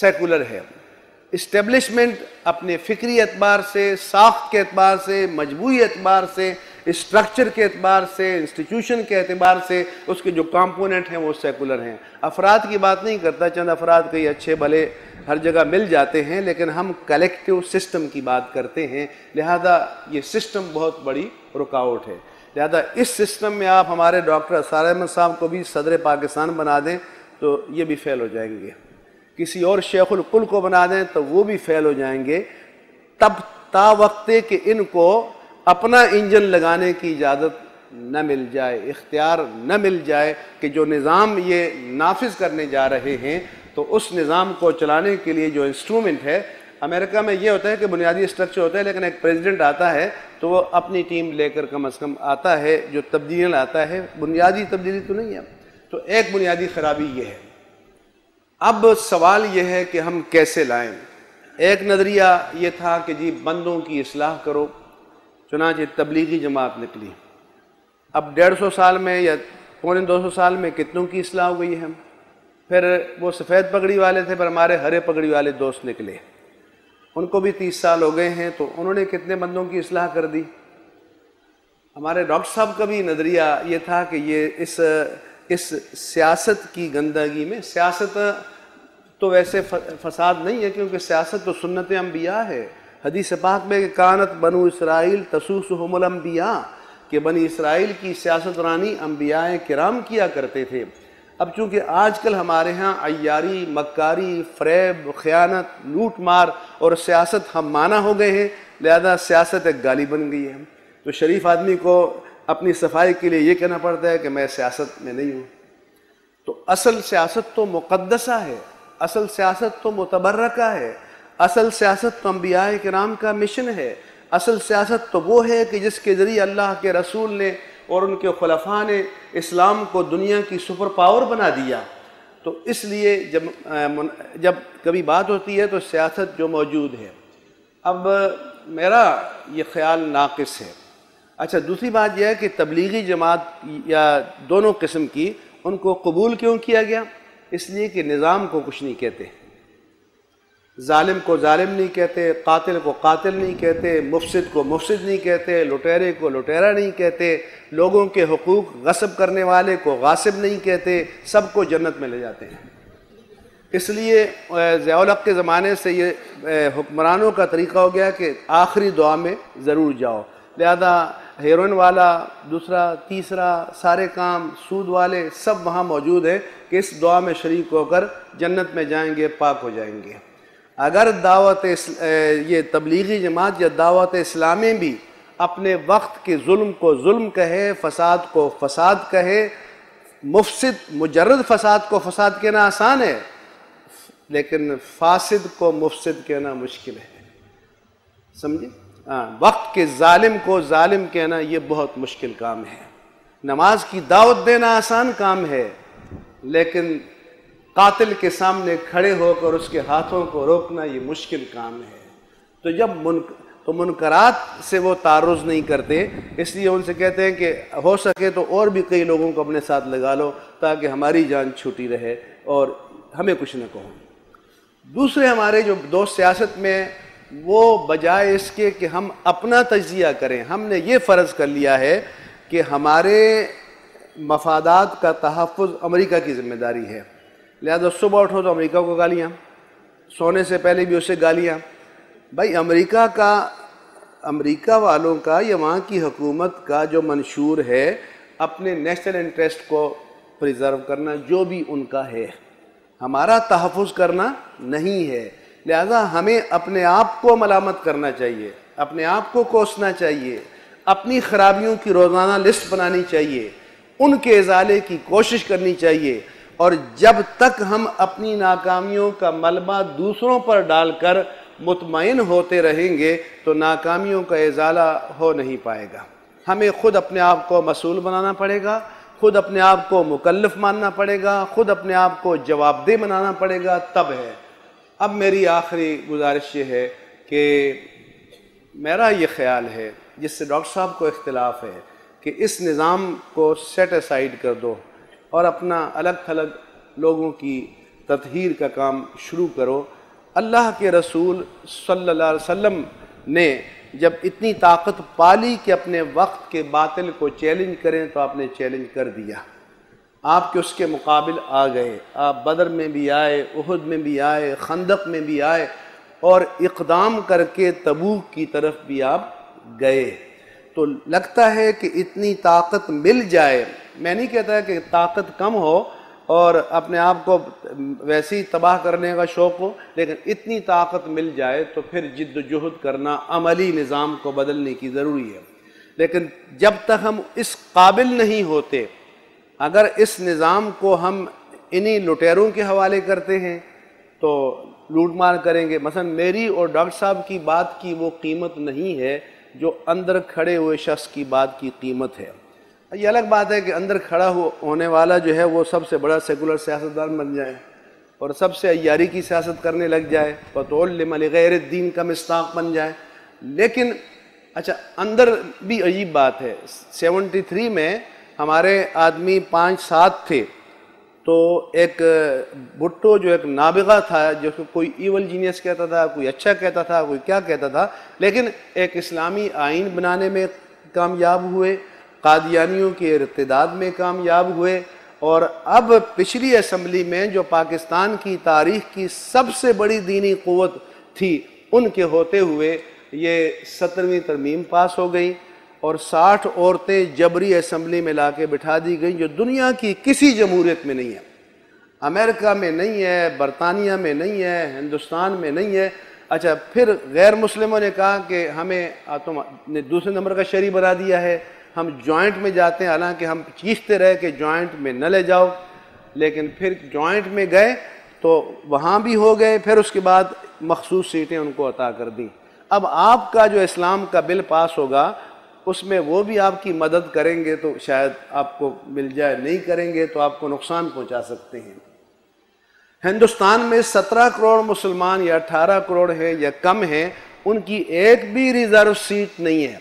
Secular ہے۔ Establishment اپنے فکری اعتبار سے، ساخت کے اعتبار سے، مجموعی اعتبار سے، اسٹرکچر کے اعتبار سے، انسٹیٹیوشن کے اعتبار سے اس کے جو کمپوننٹ ہیں وہ سیکولر ہیں۔ افراد کی بات نہیں کرتا، چند افراد کئی اچھے بھلے ہر جگہ مل جاتے ہیں، لیکن ہم کلیکٹیو سسٹم کی بات کرتے ہیں، لہذا یہ سسٹم بہت بڑی رکاوٹ ہے۔ لہذا اس سسٹم میں آپ ہمارے ڈاکٹر اسرار احمد صاحب کو بھی صدر پاکستان بنا دیں تو یہ بھی فیل ہو جائیں گے، کسی اور شیخ الکل کو بنا دیں تو وہ بھی فیل ہو جائیں گے، تب تا وقتے کہ ان کو اپنا انجن لگانے کی اجازت نہ مل جائے، اختیار نہ مل جائے کہ جو نظام یہ نافذ کرنے جا رہے ہیں تو اس نظام کو چلانے کے لیے جو انسٹرومنٹ ہے، امریکہ میں یہ ہوتا ہے کہ بنیادی اسٹرکچر ہوتا ہے لیکن ایک پریزیڈنٹ آتا ہے تو وہ اپنی ٹیم لے کر کم از کم آتا ہے، جو تبدیلیاں لاتا ہے، بنیادی تبدیلی تو نہیں ہے۔ تو ایک بنیادی خرابی یہ ہے۔ اب سوال یہ ہے کہ ہم کیسے لائیں؟ ایک نظریہ یہ تھا کہ جی بندوں کی اصلاح کرو، چنانچہ تبلیغی جماعت نکلی۔ اب 150 سال میں یا 250 سال میں کتنوں کی اصلاح ہو گئی ہے؟ پھر وہ سفید پگڑی والے تھے، پر ہمارے ہرے پگڑی والے دوست نکلے، ان کو بھی 30 سال ہو گئے ہیں، تو انہوں نے کتنے بندوں کی اصلاح کر دی؟ ہمارے ڈاکٹر صاحب کا بھی نظریہ یہ تھا کہ یہ اس سیاست کی گندگی میں، سیاست تو ویسے فساد نہیں ہے کیونکہ سیاست تو سنت انبیاء ہے۔ حدیث پاک میں کہ کانت بنو اسرائیل تسوسہم الانبیاء، کہ بنی اسرائیل کی سیاست رانی انبیاء کرام کیا کرتے تھے۔ اب چونکہ آج کل ہمارے ہاں عیاری، مکاری، فریب، خیانت، لوٹ مار اور سیاست ہم معنی ہو گئے ہیں، لہذا سیاست ایک گالی بن گئی ہے۔ تو شریف آدمی کو اپنی صفائی کے لیے یہ کہنا پڑتا ہے کہ میں سیاست میں نہیں ہوں۔ تو اصل سیاست تو مقدسہ ہے، اصل سیاست تو متبرکہ ہے، اصل سیاست تو انبیاء کرام کا مشن ہے، اصل سیاست تو وہ ہے کہ جس کے ذریعے اللہ کے رسول نے اور ان کے خلفاء نے اسلام کو دنیا کی سپر پاور بنا دیا۔ تو اس لیے جب کبھی بات ہوتی ہے تو سیاست جو موجود ہے۔ اب میرا یہ خیال ناقص ہے۔ اچھا، دوسری بات یہ ہے کہ تبلیغی جماعت یا دونوں قسم کی، ان کو قبول کیوں کیا گیا؟ اس لیے کہ نظام کو کچھ نہیں کہتے، ظالم کو ظالم نہیں کہتے، قاتل کو قاتل نہیں کہتے، مفسد کو مفسد نہیں کہتے، لٹیرے کو لٹیرا نہیں کہتے، لوگوں کے حقوق غصب کرنے والے کو غاصب نہیں کہتے، سب کو جنت میں لے جاتے ہیں۔ اس لیے ضیاء الحق کے زمانے سے یہ حکمرانوں کا طریقہ ہو گیا کہ آخری دعا میں ضرور جاؤ، لہذا ہیروئن والا، دوسرا تیسرا، سارے کام، سود والے سب وہاں موجود ہیں کہ اس دعا میں شریک ہو کر جنت میں جائیں گے، پاک ہو جائیں گے۔ اگر یہ تبلیغی جماعت یا دعوت اسلامی بھی اپنے وقت کے ظلم کو ظلم کہے، فساد کو فساد کہے، مجرد فساد کو فساد کہنا آسان ہے، لیکن فاسد کو مفسد کہنا مشکل ہے، سمجھے؟ وقت کے ظالم کو ظالم کہنا یہ بہت مشکل کام ہے۔ نماز کی دعوت دینا آسان کام ہے، لیکن قاتل کے سامنے کھڑے ہو کر اس کے ہاتھوں کو روکنا یہ مشکل کام ہے۔ تو جب منکرات سے وہ تعرض نہیں کرتے، اس لیے ان سے کہتے ہیں کہ ہو سکے تو اور بھی کئی لوگوں کو اپنے ساتھ لگا لو تاکہ ہماری جان چھوٹی رہے اور ہمیں کچھ نہ کہو۔ دوسرے ہمارے جو دوست سیاست میں، وہ بجائے اس کے کہ ہم اپنا تجزیہ کریں، ہم نے یہ فرض کر لیا ہے کہ ہمارے مفادات کا تحفظ امریکہ کی ذمہ داری ہے، لہذا صبح اٹھو تو امریکہ کو گالیاں، سونے سے پہلے بھی اسے گالیاں۔ بھائی امریکہ والوں کا یا وہاں کی حکومت کا جو منشور ہے اپنے نیشنل انٹرسٹ کو پریزرو کرنا، جو بھی ان کا ہے، ہمارا تحفظ کرنا نہیں ہے، لہذا ہمیں اپنے آپ کو ملامت کرنا چاہیے، اپنے آپ کو کوسنا چاہیے، اپنی خرابیوں کی روزانہ لسٹ بنانی چاہیے، ان کے ازالے کی کوشش کرنی چاہیے، اور جب تک ہم اپنی ناکامیوں کا ملبہ دوسروں پر ڈال کر مطمئن ہوتے رہیں گے تو ناکامیوں کا ازالہ ہو نہیں پائے گا۔ ہمیں خود اپنے آپ کو مسئول بنانا پڑے گا، خود اپنے آپ کو مکلف ماننا پڑے گا، خود اپنے آپ کو جواب دہ بنانا پڑے گا، تب ہے۔ اب میری آخری گزارش یہ ہے کہ میرا یہ خیال ہے، جس سے ڈاکٹر صاحب کو اختلاف ہے، کہ اس نظام کو سیٹ اسائیڈ کر دو اور اپنا الگ تھلگ لوگوں کی تطہیر کا کام شروع کرو۔ اللہ کے رسول صلی اللہ علیہ وسلم نے جب اتنی طاقت پالی کہ اپنے وقت کے باطل کو چیلنج کریں تو آپ نے چیلنج کر دیا، آپ کے اس کے مقابل آ گئے، آپ بدر میں بھی آئے، احد میں بھی آئے، خندق میں بھی آئے، اور اقدام کر کے تبوک کی طرف بھی آپ گئے۔ تو لگتا ہے کہ اتنی طاقت مل جائے، میں نہیں کہتا کہ طاقت کم ہو اور اپنے آپ کو ویسے ہی تباہ کرنے کا شوق ہو، لیکن اتنی طاقت مل جائے تو پھر جد و جہد کرنا، عملی نظام کو بدلنے کی ضروری ہے۔ لیکن جب تک ہم اس قابل نہیں ہوتے، اگر اس نظام کو ہم انہی لٹیروں کے حوالے کرتے ہیں تو لوٹ مار کریں گے۔ مثلا میری اور ڈاکٹر صاحب کی بات کی وہ قیمت نہیں ہے جو اندر کھڑے ہوئے شخص کی بات کی قیمت ہے۔ یہ الگ بات ہے کہ اندر کھڑا ہونے والا جو ہے وہ سب سے بڑا سیکولر سیاستدان بن جائے اور سب سے عیاری کی سیاست کرنے لگ جائے، وَتُعَلِّمَ لِغَيْرِ الدِّينِ کا مصداق بن جائے۔ لیکن اچھا اندر بھی عجیب بات ہے، 73 میں ہمارے آدمی 5-7 تھے، تو ایک بھٹو جو ایک نابغہ تھا، جو کوئی ایول جینیس کہتا تھا، کوئی اچھا کہتا تھا، کوئی کیا کہتا تھا، لیکن ایک اسلامی آئین بنانے میں کامیاب ہوئے، قادیانیوں کے ارتداد میں کامیاب ہوئے، اور اب پچھلی اسمبلی میں جو پاکستان کی تاریخ کی سب سے بڑی دینی قوت تھی، ان کے ہوتے ہوئے یہ 17ویں ترمیم پاس ہو گئی اور 60 عورتیں جبری اسمبلی میں لا کے بٹھا دی گئیں، جو دنیا کی کسی جمہوریت میں نہیں ہے، امریکہ میں نہیں ہے، برطانیہ میں نہیں ہے، ہندوستان میں نہیں ہے۔ اچھا پھر غیر مسلموں نے کہا کہ ہمیں تم نے دوسرے نمبر کا شہری بنا دیا ہے، ہم جوائنٹ میں جاتے ہیں، حالانکہ ہم چیختے رہے کہ جوائنٹ میں نہ لے جاؤ، لیکن پھر جوائنٹ میں گئے تو وہاں بھی ہو گئے، پھر اس کے بعد مخصوص سیٹیں ان کو عطا کر دیں۔ اب آپ کا جو اسلام کا بل پاس ہوگا اس میں وہ بھی آپ کی مدد کریں گے تو شاید آپ کو مل جائے، نہیں کریں گے تو آپ کو نقصان پہنچا سکتے ہیں۔ ہندوستان میں 17 کروڑ مسلمان یا 18 کروڑ ہیں یا کم ہیں، ان کی ایک بھی ریزرو سیٹ نہیں ہے،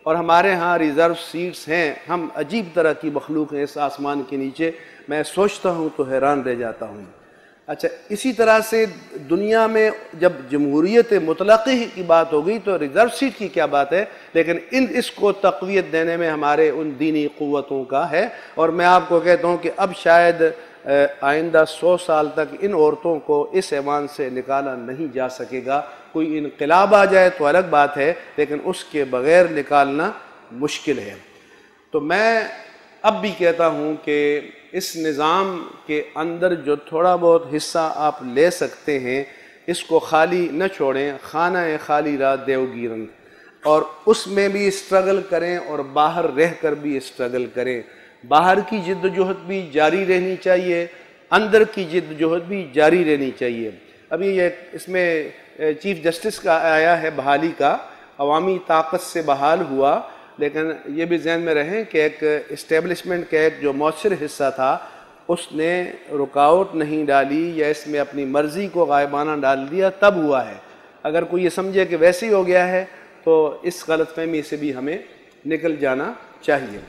اور ہمارے ہاں ریزرو سیٹس ہیں۔ ہم عجیب طرح کی مخلوق ہیں اس آسمان کے نیچے، میں سوچتا ہوں تو حیران رہ جاتا ہوں۔ اچھا اسی طرح سے دنیا میں جب جمہوریت مطلقہ کی بات ہو گئی تو ریزرو سیٹ کی کیا بات ہے، لیکن اس کو تقویت دینے میں ہمارے ان دینی قوتوں کا ہے، اور میں آپ کو کہتا ہوں کہ اب شاید آئندہ 100 سال تک ان عورتوں کو اس ایوان سے نکالا نہیں جا سکے گا۔ کوئی انقلاب آ جائے تو الگ بات ہے، لیکن اس کے بغیر نکالنا مشکل ہے۔ تو میں اب بھی کہتا ہوں کہ اس نظام کے اندر جو تھوڑا بہت حصہ آپ لے سکتے ہیں، اس کو خالی نہ چھوڑیں، خانہ خالی را دیو گیرن، اور اس میں بھی اسٹرگل کریں اور باہر رہ کر بھی اسٹرگل کریں۔ باہر کی جد و جہد بھی جاری رہنی چاہیے، اندر کی جد و جہد بھی جاری رہنی چاہیے۔ ابھی یہ اس میں چیف جسٹس کا آیا ہے بحالی کا، عوامی طاقت سے بحال ہوا، لیکن یہ بھی ذہن میں رہیں کہ ایک اسٹیبلشمنٹ کا ایک جو مؤثر حصہ تھا اس نے رکاوٹ نہیں ڈالی یا اس میں اپنی مرضی کو غائبانہ ڈال دیا، تب ہوا ہے۔ اگر کوئی یہ سمجھے کہ ویسے ہی ہو گیا ہے تو اس غلط فہمی سے بھی ہمیں نکل جانا چاہیے۔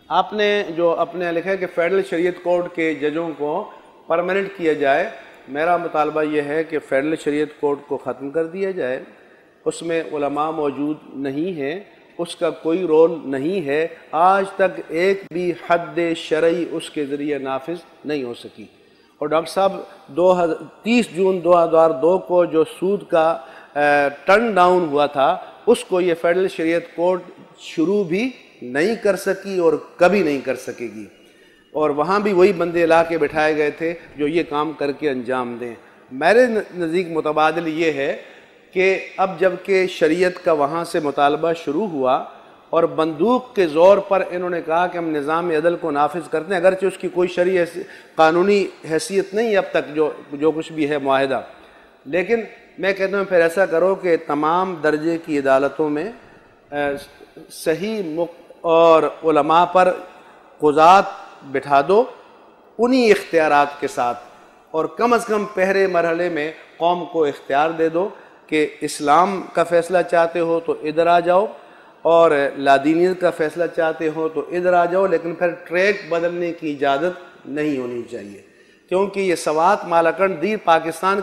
آپ نے جو اپنے لکھا ہے کہ فیڈرل شریعت کورٹ کے ججوں کو پرماننٹ کیا جائے، میرا مطالبہ یہ ہے کہ فیڈرل شریعت کورٹ کو ختم کر دیا جائے، اس میں علماء موجود نہیں ہیں، اس کا کوئی رول نہیں ہے، آج تک ایک بھی حد شرعی اس کے ذریعے نافذ نہیں ہو سکی۔ اور ڈاکٹر صاحب 30 جون 2002 کو جو سود کا ٹرن ڈاؤن ہوا تھا، اس کو یہ فیڈرل شریعت کورٹ شروع بھی نہیں کر سکی اور کبھی نہیں کر سکے گی، اور وہاں بھی وہی بندے لا کے بٹھائے گئے تھے جو یہ کام کر کے انجام دیں۔ میرے نزدیک متبادل یہ ہے کہ اب جب کہ شریعت کا وہاں سے مطالبہ شروع ہوا اور بندوق کے زور پر انہوں نے کہا کہ ہم نظام عدل کو نافذ کرتے ہیں، اگرچہ اس کی کوئی شرعی قانونی حیثیت نہیں ہے اب تک جو کچھ بھی ہے معاہدہ، لیکن میں کہتا ہوں پھر ایسا کرو کہ تمام درجے کی عدالتوں میں صحیح اور علماء پر قضات بٹھا دو انہی اختیارات کے ساتھ، اور کم از کم پہلے مرحلے میں قوم کو اختیار دے دو کہ اسلام کا فیصلہ چاہتے ہو تو ادھر آ جاؤ، اور لادینیت کا فیصلہ چاہتے ہو تو ادھر آ جاؤ، لیکن پھر ٹریک بدلنے کی اجازت نہیں ہونی چاہیے، کیونکہ یہ سوات مالاکنڈ دیر پاکستان